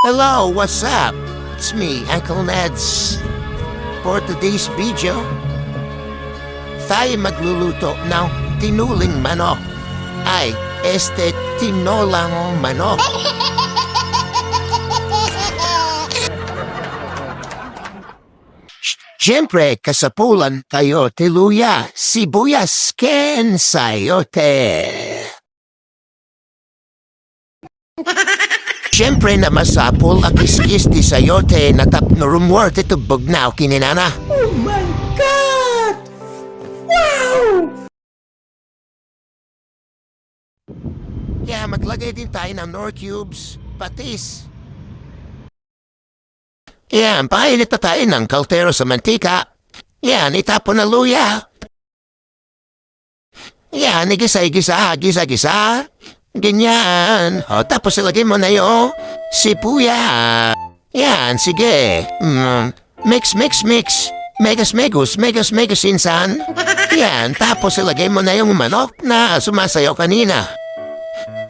Hello, what's up? It's me, Uncle Ned's. For today's video, tayo magluluto ng tinuling manok. Ay, tinolang manok. Siyempre, kasapulan kayo tiluya, sibuyas, ken sayote. Siyempre na masapol ang kiskis di sayote na tapno rumwerte to bugnaw kininana. Oh my God! Wow! Kaya maglagay din tayo ng nor cubes, patis. Yan, painit na tayo ng kaltero sa mantika. Yan, itapon na luya. Yan, igisa-igisa, gisa-gisa. Ganyan. O, tapos ilagay mo na yung sipuya. Yan, sige. Mix, mix, mix. Megas, insan. Yan, tapos ilagay mo na yung manok na sumasayaw kanina.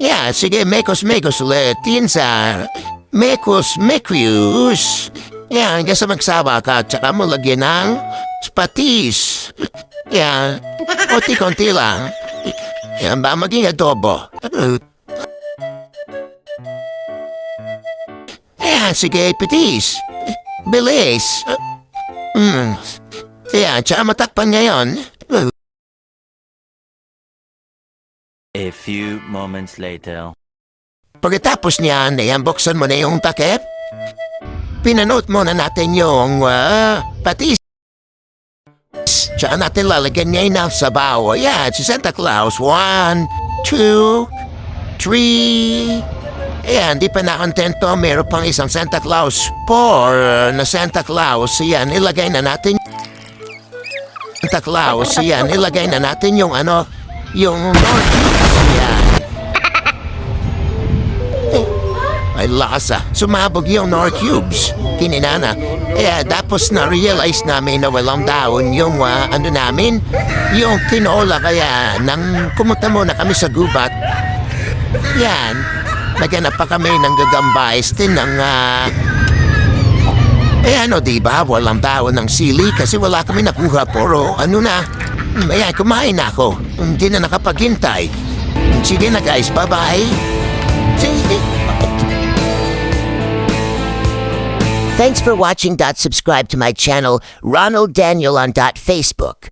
Yan, sige, mekos ulit. Insan. Mekos. Yan, kasi magsawa ka, tsaka mo lagyan ng patis. Yan, konti-konti lang. Yan ba maging adobo? Yan, sige, patis. Bilis. Yan, tsaka matakpan ngayon. A few moments later. Pagkatapos niyan, ayan, buksan mo na yung takip. Pinanote muna natin yung patis. Tsaka natin lalagyan ngayon ng sabaw. Ayan, si Santa Claus. 1, 2, 3. Ayan, di pa nakontento. Meron pang isang Santa Claus. 4 na Santa Claus. Ayan, ilagay na natin Santa Claus. Ayan, ilagay na natin yung yung North Cubes. Ayan. Ay lasa. Sumabog yung nor cubes. Kininana. Tapos na-realize namin na walang daon yung namin. Yung tinola kaya nang pumunta muna kami sa gubat. Yan. Naghanap pa kami ng gagambais din ng diba? Walang daon ng sili kasi wala kami nakuha. Puro ayan, kumain na ako. Hindi na nakapaghintay. Sige na guys, bye-bye. Thanks for watching. Subscribe to my channel, Ronald Daniel on Facebook.